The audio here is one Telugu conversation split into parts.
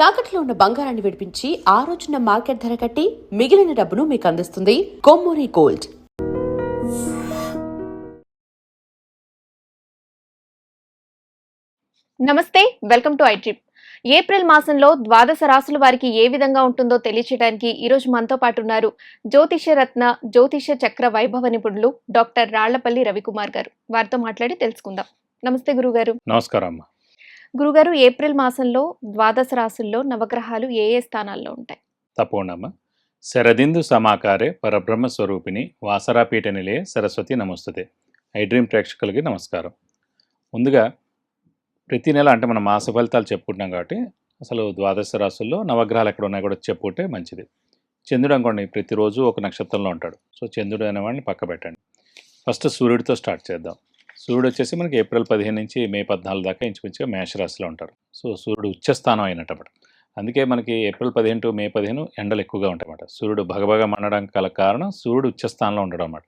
తాకట్లో ఉన్న బంగారాన్ని విడిపించి ఆ రోజున మార్కెట్ ధర కట్టి మిగిలిన డబ్బును మీకు అందిస్తుంది కొమ్మూరి గోల్డ్. నమస్తే, వెల్కమ్ టు ఐట్రిప్. ఏప్రిల్ మాసంలో ద్వాదశ రాశుల వారికి ఏ విధంగా ఉంటుందో తెలియచేయడానికి ఈరోజు మనతో పాటు ఉన్నారు జ్యోతిష రత్న జ్యోతిష చక్ర వైభవ నిపుణులు డాక్టర్ రాళ్లపల్లి రవికుమార్ గారు. వారితో మాట్లాడి తెలుసుకుందాం. నమస్తే గురుగారు. నమస్కారం అమ్మా. గురుగారు, ఏప్రిల్ మాసంలో ద్వాదశ రాశుల్లో నవగ్రహాలు ఏ ఏ స్థానాల్లో ఉంటాయి? తప్పకుండా అమ్మా. శరదిందు సమాకారే పరబ్రహ్మ స్వరూపిణి వాసరాపీఠ నిలయ సరస్వతి నమస్తుతే. ఐడ్రీమ్ ప్రేక్షకులకి నమస్కారం. ముందుగా ప్రతి నెల అంటే మనం మాస ఫలితాలు చెప్పుకుంటున్నాం కాబట్టి అసలు ద్వాదశ రాశుల్లో నవగ్రహాలు ఎక్కడ ఉన్నాయి కూడా చెప్పుకుంటే మంచిది. చంద్రుడు అనుకోండి ప్రతిరోజు ఒక నక్షత్రంలో ఉంటాడు. సో చంద్రుడు అనేవాడిని పక్క పెట్టండి. ఫస్ట్ సూర్యుడితో స్టార్ట్ చేద్దాం. సూర్యుడు వచ్చేసి మనకి ఏప్రిల్ 15 నుంచి మే 14 దాకా ఇంచుమించుగా మేషరాశిలో ఉంటారు. సో సూర్యుడు ఉచ్చస్థానం అయినట్టమాట. అందుకే మనకి ఏప్రిల్ 15 టు మే 15 ఎండలు ఎక్కువగా ఉంటాయి అన్నమాట. సూర్యుడు భగభగ మండడానికి గల కారణం సూర్యుడు ఉచ్చస్థానంలో ఉండడం అన్నమాట.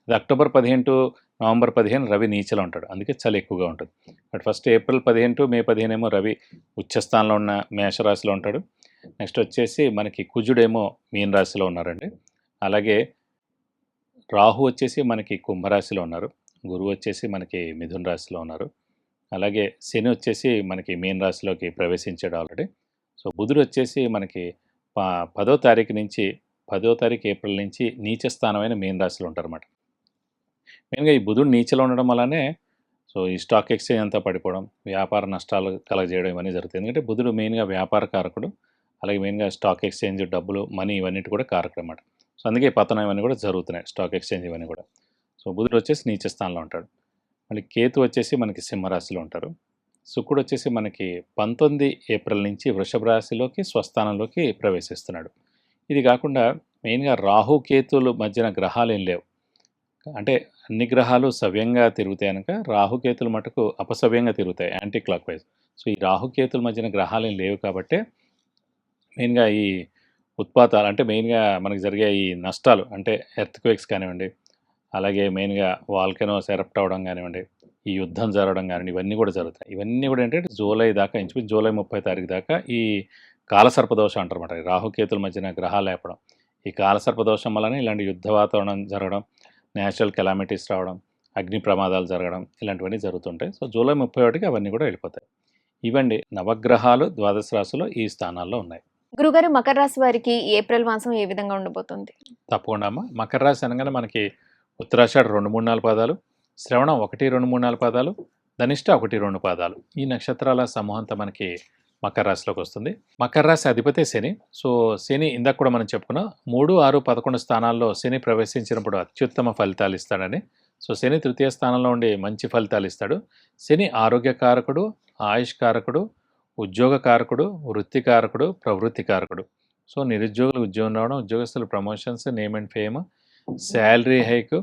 అది అక్టోబర్ 15 టు నవంబర్ 15 రవి నీచలో ఉంటాడు, అందుకే చలి ఎక్కువగా ఉంటుంది. బట్ ఫస్ట్ ఏప్రిల్ 15 టు మే 15 ఏమో రవి ఉచ్చస్థానంలో ఉన్న మేషరాశిలో ఉంటాడు. నెక్స్ట్ వచ్చేసి మనకి కుజుడేమో మీన రాశిలో ఉన్నారండి. అలాగే రాహు వచ్చేసి మనకి కుంభరాశిలో ఉన్నారు. గురువు వచ్చేసి మనకి మిథున రాశిలో ఉన్నారు. అలాగే శని వచ్చేసి మనకి మీన రాశిలోకి ప్రవేశించాడు ఆల్రెడీ. సో బుధుడు వచ్చేసి మనకి 10వ తారీఖు నుంచి 10వ తారీఖు ఏప్రిల్ నుంచి నీచ స్థానమైన మీన రాశిలో ఉంటారన్నమాట. మెయిన్గా ఈ బుధుడు నీచలో ఉండడం వల్లనే సో ఈ స్టాక్ ఎక్స్చేంజ్ అంతా పడిపోవడం, వ్యాపార నష్టాలు కలగజేయడం ఇవన్నీ జరుగుతాయి. ఎందుకంటే బుధుడు మెయిన్గా వ్యాపార కారకుడు, అలాగే మెయిన్గా స్టాక్ ఎక్స్చేంజ్, డబ్బులు, మనీ ఇవన్నిటి కూడా కారకుడు అన్నమాట. సో అందుకే పతనం ఇవన్నీ కూడా జరుగుతున్నాయి, స్టాక్ ఎక్స్చేంజ్ ఇవన్నీ కూడా. సో బుధుడు వచ్చేసి నీచ స్థానంలో ఉంటాడు. మళ్ళీ కేతు వచ్చేసి మనకి సింహరాశిలో ఉంటారు. శుక్రుడు వచ్చేసి మనకి 19 ఏప్రిల్ నుంచి వృషభ రాశిలోకి స్వస్థానంలోకి ప్రవేశిస్తున్నాడు. ఇది కాకుండా మెయిన్గా రాహు కేతువుల మధ్యన గ్రహాలు ఏం లేవు. అంటే అన్ని గ్రహాలు సవ్యంగా తిరుగుతాయి కనుక రాహుకేతులు మటుకు అపసవ్యంగా తిరుగుతాయి, యాంటీ క్లాక్ వైజ్. సో ఈ రాహుకేతుల మధ్యన గ్రహాలు ఏం లేవు కాబట్టి మెయిన్గా ఈ ఉత్పాతాలు అంటే మెయిన్గా మనకి జరిగే ఈ నష్టాలు అంటే ఎర్త్క్వేక్స్ కానివ్వండి, అలాగే మెయిన్గా వాల్కెనోస్ ఎరప్ట్ అవ్వడం కానివ్వండి, ఈ యుద్ధం జరగడం కానివ్వండి, ఇవన్నీ కూడా జరుగుతాయి. ఇవన్నీ కూడా ఏంటంటే జూలై దాకా ఇంచుమించు జూలై 30 తారీఖు దాకా ఈ కాలసర్పదోషం అంటారన్నమాట. రాహుకేతుల మధ్యన గ్రహాలు లేపడం, ఈ కాలసర్పదోషం వల్లనే ఇలాంటి యుద్ధ వాతావరణం జరగడం, నేచురల్ కెలామిటీస్ రావడం, అగ్ని ప్రమాదాలు జరగడం ఇలాంటివన్నీ జరుగుతుంటాయి. సో జూలై 31కి అవన్నీ కూడా వెళ్ళిపోతాయి. ఇవండి నవగ్రహాలు ద్వాదశ రాశిలో ఈ స్థానాల్లో ఉన్నాయి. గురుగారు, మకర రాశి వారికి ఏప్రిల్ మాసం ఏ విధంగా ఉండబోతుంది? తప్పకుండా అమ్మ. మకర రాశి అనగానే మనకి ఉత్తరాషాఢ 2, 3, 4 పాదాలు, శ్రవణం 1, 2, 3, 4 పాదాలు, ధనిష్ట 1, 2 పాదాలు, ఈ నక్షత్రాల సమూహంతో మనకి మకర రాశిలోకి వస్తుంది. మకర రాశి అధిపతి శని. సో శని ఇందాక కూడా మనం చెప్పుకున్నాం 3, 6, 11 స్థానాల్లో శని ప్రవేశించినప్పుడు అత్యుత్తమ ఫలితాలు ఇస్తాడని. సో శని తృతీయ స్థానంలో ఉండి మంచి ఫలితాలు ఇస్తాడు. శని ఆరోగ్యకారకుడు, ఆయుష్కారకుడు, ఉద్యోగకారకుడు, వృత్తికారకుడు, ప్రవృత్తికారకుడు. సో నిరుద్యోగులు ఉద్యోగం రావడం, ఉద్యోగస్తులు promotions, name and fame, salary hike,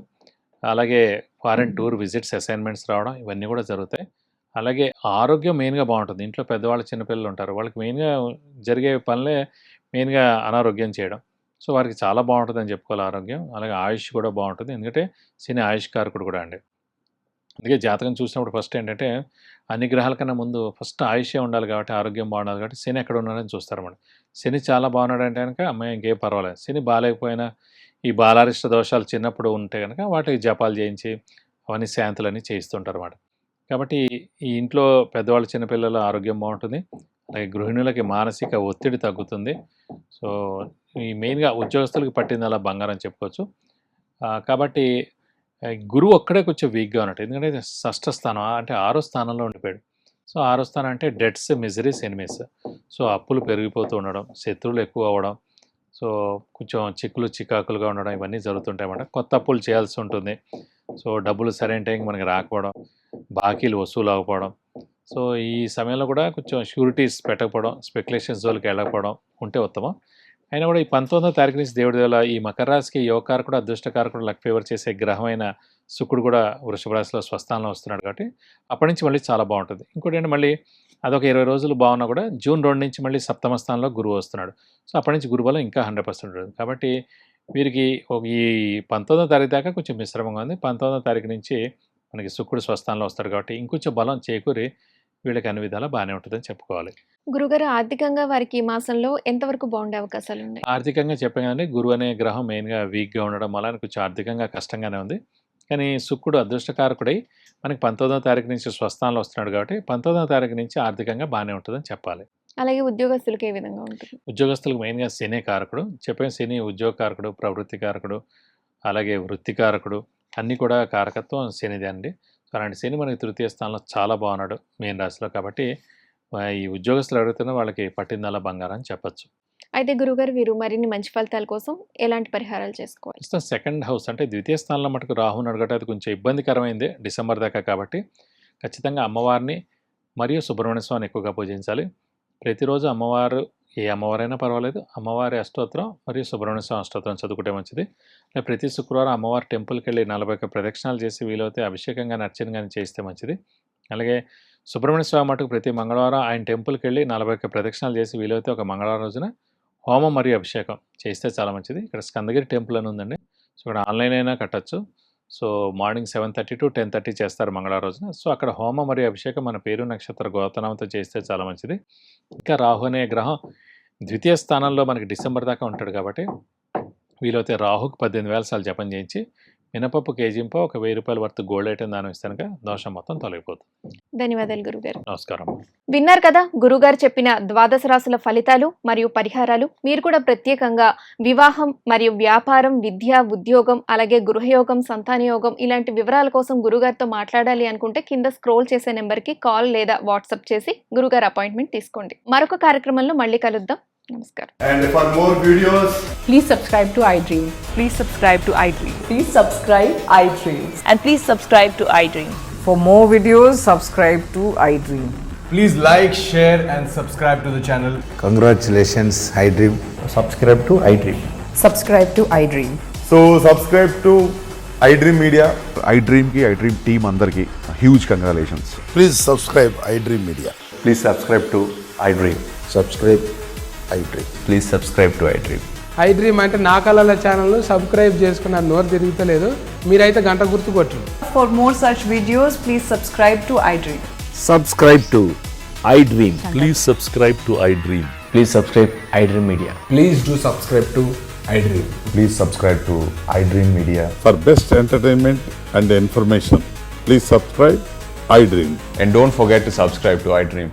అలాగే ఫారెన్ టూర్ విజిట్స్, అసైన్మెంట్స్ రావడం ఇవన్నీ కూడా జరుగుతాయి. అలాగే ఆరోగ్యం మెయిన్గా బాగుంటుంది. ఇంట్లో పెద్దవాళ్ళు చిన్నపిల్లలు ఉంటారు, వాళ్ళకి మెయిన్గా జరిగే పనులే మెయిన్గా అనారోగ్యం చేయడం. సో వారికి చాలా బాగుంటుందని చెప్పుకోవాలి ఆరోగ్యం. అలాగే ఆయుష్ కూడా బాగుంటుంది, ఎందుకంటే శని ఆయుష్కారకుడు కూడా అండి. అందుకే జాతకం చూసినప్పుడు ఫస్ట్ ఏంటంటే అన్ని గ్రహాల కన్నా ముందు ఫస్ట్ ఆయుష్యే ఉండాలి కాబట్టి, ఆరోగ్యం బాగుండాలి కాబట్టి శని ఎక్కడ ఉన్నాడని చూస్తారన్నమాట. శని చాలా బాగున్నాడంటే కనుక అమ్మాయి ఇంకేం పర్వాలేదు. శని బాగాలేకపోయినా ఈ బాలారిష్ట దోషాలు చిన్నప్పుడు ఉంటే కనుక వాటికి జపాలు చేయించి అవన్నీ శాంతులన్నీ చేయిస్తుంటారు అన్నమాట. కాబట్టి ఈ ఇంట్లో పెద్దవాళ్ళు చిన్నపిల్లల ఆరోగ్యం బాగుంటుంది. అలాగే గృహిణులకి మానసిక ఒత్తిడి తగ్గుతుంది. సో ఈ మెయిన్గా ఉద్యోగస్తులకి పట్టింది అలా బంగారం చెప్పుకోవచ్చు. కాబట్టి గురువు ఒక్కడే కొంచెం వీక్గా ఉన్నట్టు, ఎందుకంటే షష్ఠ స్థానం అంటే 6వ స్థానంలో ఉండిపోయాడు. సో 6వ స్థానం అంటే డెట్స్, మిజరీస్, ఎనిమీస్. సో అప్పులు పెరిగిపోతూ ఉండడం, శత్రువులు ఎక్కువ అవ్వడం, సో కొంచెం చిక్కులు చికాకులుగా ఉండడం ఇవన్నీ జరుగుతుంటాయి అన్నమాట. కొత్త అప్పులు చేయాల్సి ఉంటుంది. సో డబ్బులు సరైన టైంకి మనకి రాకపోవడం, బాకీలు వసూలు అవ్వకపోవడం. సో ఈ సమయంలో కూడా కొంచెం షూరిటీస్ పెట్టకపోవడం, స్పెక్యులేషన్స్ జోలికి వెళ్ళకపోవడం ఉంటే ఉత్తమం. అయినా కూడా ఈ 19వ తారీఖు నుంచి దేవుడి వల్ల ఈ మకర రాశికి యోగకారకుడు, అదృష్టకారకుడు, లక్ ఫేవర్ చేసే గ్రహమైన శుక్రుడు కూడా వృషభ రాశిలో స్వస్థానంలో వస్తున్నాడు కాబట్టి అప్పటి నుంచి మళ్ళీ చాలా బాగుంటుంది. ఇంకోటి ఏంటి, మళ్ళీ అదొక 20 రోజులు బాగున్నా కూడా జూన్ 2 నుంచి మళ్ళీ సప్తమ స్థానంలో గురువు వస్తున్నాడు. సో అప్పటి నుంచి గురువు వల్ల ఇంకా 100% ఉంటుంది. కాబట్టి వీరికి ఈ 19వ తారీఖు దాకా కొంచెం మిశ్రమంగా ఉంది. 19వ తారీఖు నుంచి మనకి శుక్రుడు స్వస్థానంలో వస్తాడు కాబట్టి ఇంకొంచెం బలం చేకూరి వీళ్ళకి అన్ని విధాలా బాగానే ఉంటుందని చెప్పుకోవాలి. గురుగారు ఆర్థికంగా వారికి ఈ మాసంలో ఎంతవరకు బాగుండే అవకాశాలు ఉన్నాయి? ఆర్థికంగా చెప్పాం కదండీ, గురువు అనే గ్రహం మెయిన్‌గా వీక్‌గా ఉండడం వల్ల కొంచెం ఆర్థికంగా కష్టంగానే ఉంది. కానీ శుక్రుడు అదృష్టకారకుడై మనకి 19వ తారీఖు నుంచి స్వస్థానంలో వస్తున్నాడు కాబట్టి 19వ తారీఖు నుంచి ఆర్థికంగా బానే ఉంటదని చెప్పాలి. అలాగే ఉద్యోగస్తులకు ఏ విధంగా ఉంటుంది? ఉద్యోగస్తులకు మెయిన్‌గా శనే కారకుడు. చెప్పాం, శని ఉద్యోగకారకుడు, ప్రవృత్తి కారకుడు, అలాగే వృత్తి కారకుడు, అన్నీ కూడా కారకత్వం శనిదే అండి. సో, అలాంటి శని మనకి తృతీయ స్థానంలో చాలా బాగున్నాడు మీన రాశిలో. కాబట్టి ఈ ఉద్యోగస్తులు ఎవరైతే వాళ్ళకి పట్టిందల్లా బంగారం అని చెప్పొచ్చు. అయితే గురుగారు వీరు మరిన్ని మంచి ఫలితాల కోసం ఎలాంటి పరిహారాలు చేసుకోవాలి? ప్రస్తుతం సెకండ్ హౌస్ అంటే ద్వితీయ స్థానంలో మటుకు రాహు ఉన్నాడు కాబట్టి అది కొంచెం ఇబ్బందికరమైందే డిసెంబర్ దాకా. కాబట్టి ఖచ్చితంగా అమ్మవారిని మరియు సుబ్రహ్మణ్య స్వామిని ఎక్కువగా పూజించాలి. ప్రతిరోజు అమ్మవారు, ఏ అమ్మవారైనా పర్వాలేదు, అమ్మవారి అష్టోత్తరం మరియు సుబ్రహ్మణ్య స్వామి అష్టోత్తరం చదువుకుంటే మంచిది. ప్రతి శుక్రవారం అమ్మవారి టెంపుల్కి వెళ్ళి 41 ప్రదక్షిణాలు చేసి వీలైతే అభిషేకం కానీ అర్చన కానీ చేస్తే మంచిది. అలాగే సుబ్రహ్మణ్య స్వామి మటుకు ప్రతి మంగళవారం ఆయన టెంపుల్కి వెళ్ళి 41 ప్రదక్షిణాలు చేసి వీలైతే ఒక మంగళవారం రోజున హోమం మరియు అభిషేకం చేస్తే చాలా మంచిది. ఇక్కడ స్కందగిరి టెంపుల్ అని ఉందండి. సో, ఇక్కడ ఆన్లైన్ అయినా కట్టచ్చు. సో, మార్నింగ్ 7:30 to 10:30 చేస్తారు మంగళవారం రోజున. సో, అక్కడ హోమం మరియు అభిషేకం మన పేరు నక్షత్ర గోత్రనామంతో చేస్తే చాలా మంచిది. ఇంకా రాహు అనే గ్రహం ద్వితీయ స్థానంలో మనకి డిసెంబర్ దాకా ఉంటాడు కాబట్టి వీలైతే రాహుకి 18,000 సార్లు జపం చేయించి మినపప్పు కేజీంపో ఒక 1,000 రూపాయల వర్త్ గోల్డ్ ఐటెం దానం ఇస్తానుక దోషం మొత్తం తొలగిపోతుంది. ధన్యవాదాలు గురుగారు. నమస్కారం. విన్నారు కదా గురుగారు చెప్పిన ద్వాదశ రాశుల ఫలితాలు మరియు పరిహారాలు. మీరు కూడా ప్రత్యేకంగా వివాహం మరియు వ్యాపారం, విద్య, ఉద్యోగం, అలాగే గృహయోగం, సంతానయోగం ఇలాంటి వివరాల కోసం గురుగారితో మాట్లాడాలి అనుకుంటే కింద స్క్రోల్ చేసే నెంబర్కి కాల్ లేదా వాట్సాప్ చేసి గురుగారు అపాయింట్మెంట్ తీసుకోండి. మరొక కార్యక్రమంలో మళ్ళీ కలుద్దాం. నమస్కారం. And for more videos, Please subscribe to iDream. Please subscribe to iDream. Please subscribe iDream. And please subscribe to iDream. For more videos, subscribe to iDream. please like, share and subscribe to the channel. Congratulations, iDream. subscribe to iDream. Subscribe to iDream. So subscribe to iDream Media. iDream ki iDream team అందరికి huge congratulations. Please subscribe iDream Media. Please subscribe to iDream. Subscribe iDream. Please subscribe to iDream. iDream అంటే నా కళల ఛానల్ను సబ్స్క్రైబ్ చేసుకున్న నోరు తిరుగుతలేదు. మీరైతే గంట గుర్తు కొట్టండి. For more such videos, please subscribe to iDream. Subscribe to iDream. Please subscribe to iDream. Please subscribe iDream Media. Please do subscribe to iDream. Please subscribe to iDream Media. For best entertainment and information, please subscribe iDream. And don't forget to subscribe to iDream.